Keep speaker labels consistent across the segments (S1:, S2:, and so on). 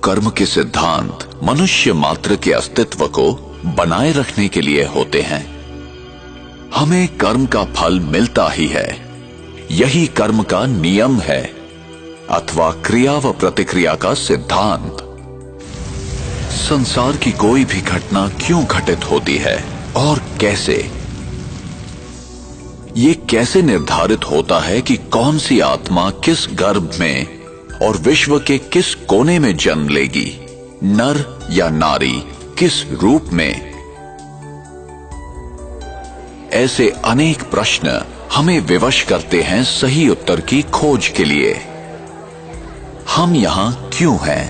S1: कर्म के सिद्धांत मनुष्य मात्र के अस्तित्व को बनाए रखने के लिए होते हैं। हमें कर्म का फल मिलता ही है, यही कर्म का नियम है अथवा क्रिया व प्रतिक्रिया का सिद्धांत। संसार की कोई भी घटना क्यों घटित होती है और कैसे, ये कैसे निर्धारित होता है कि कौन सी आत्मा किस गर्भ में और विश्व के किस कोने में जन्म लेगी, नर या नारी, किस रूप में। ऐसे अनेक प्रश्न हमें विवश करते हैं सही उत्तर की खोज के लिए। हम यहां क्यों हैं?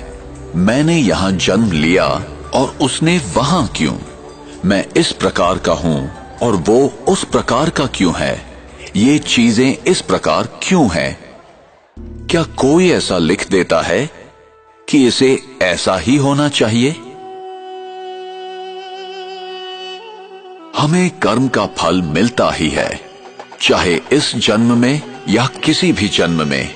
S1: मैंने यहां जन्म लिया और उसने वहां क्यों? मैं इस प्रकार का हूं और वो उस प्रकार का क्यों है? ये चीजें इस प्रकार क्यों हैं? क्या कोई ऐसा लिख देता है कि इसे ऐसा ही होना चाहिए? हमें कर्म का फल मिलता ही है, चाहे इस जन्म में या किसी भी जन्म में,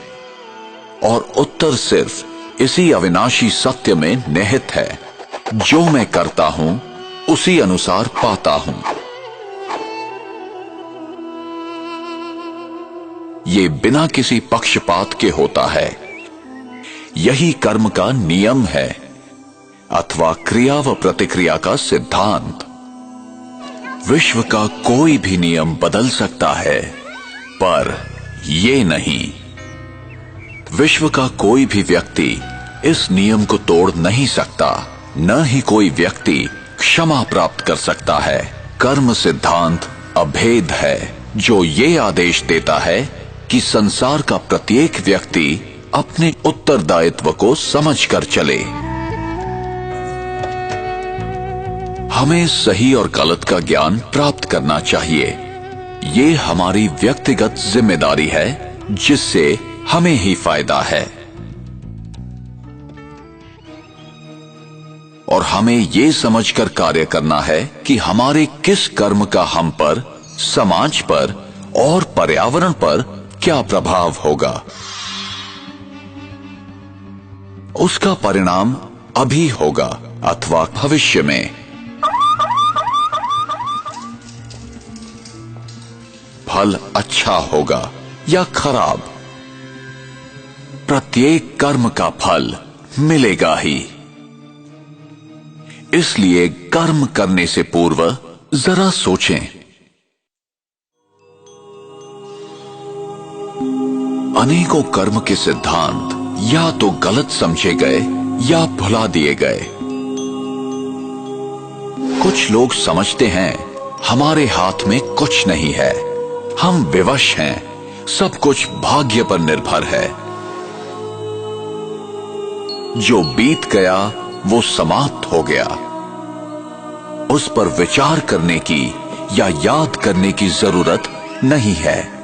S1: और उत्तर सिर्फ इसी अविनाशी सत्य में निहित है, जो मैं करता हूं उसी अनुसार पाता हूं। ये बिना किसी पक्षपात के होता है, यही कर्म का नियम है अथवा क्रिया व प्रतिक्रिया का सिद्धांत। विश्व का कोई भी नियम बदल सकता है, पर ये नहीं। विश्व का कोई भी व्यक्ति इस नियम को तोड़ नहीं सकता, न ही कोई व्यक्ति क्षमा प्राप्त कर सकता है। कर्म सिद्धांत अभेद है, जो ये आदेश देता है कि संसार का प्रत्येक व्यक्ति अपने उत्तरदायित्व को समझकर चले। हमें सही और गलत का ज्ञान प्राप्त करना चाहिए। ये हमारी व्यक्तिगत जिम्मेदारी है, जिससे हमें ही फायदा है। और हमें ये समझकर कार्य करना है कि हमारे किस कर्म का हम पर, समाज पर और पर्यावरण पर क्या प्रभाव होगा। उसका परिणाम अभी होगा अथवा भविष्य में। फल अच्छा होगा या खराब, प्रत्येक कर्म का फल मिलेगा ही। इसलिए कर्म करने से पूर्व जरा सोचें। अनेकों कर्म के सिद्धांत या तो गलत समझे गए या भुला दिए गए। कुछ लोग समझते हैं हमारे हाथ में कुछ नहीं है, हम विवश हैं, सब कुछ भाग्य पर निर्भर है। जो बीत गया वो समाप्त हो गया, उस पर विचार करने की या याद करने की जरूरत नहीं है।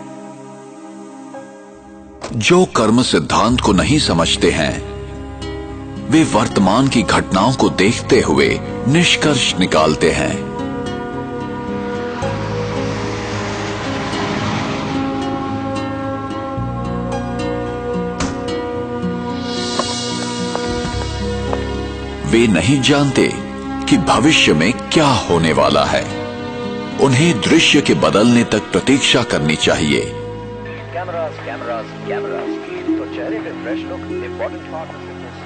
S1: जो कर्म सिद्धांत को नहीं समझते हैं, वे वर्तमान की घटनाओं को देखते हुए निष्कर्ष निकालते हैं। वे नहीं जानते कि भविष्य में क्या होने वाला है। उन्हें दृश्य के बदलने तक प्रतीक्षा करनी चाहिए।
S2: कैमरास तो चेहरे पे fresh look important part of fitness.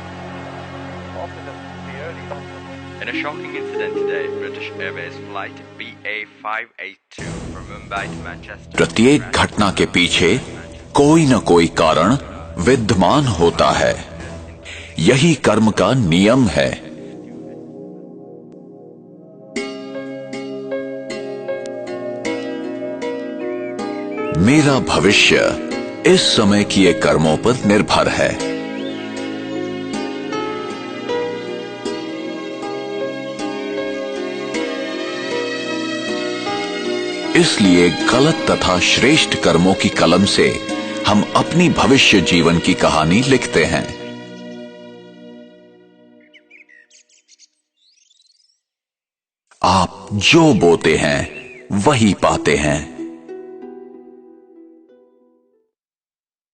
S3: In a shocking incident today, British Airways flight BA582 from Mumbai to Manchester.
S1: प्रत्येक घटना के पीछे कोई न कोई कारण विद्यमान होता है, यही कर्म का नियम है। मेरा भविष्य इस समय किए कर्मों पर निर्भर है। इसलिए गलत तथा श्रेष्ठ कर्मों की कलम से हम अपनी भविष्य जीवन की कहानी लिखते हैं। आप जो बोते हैं वही पाते हैं।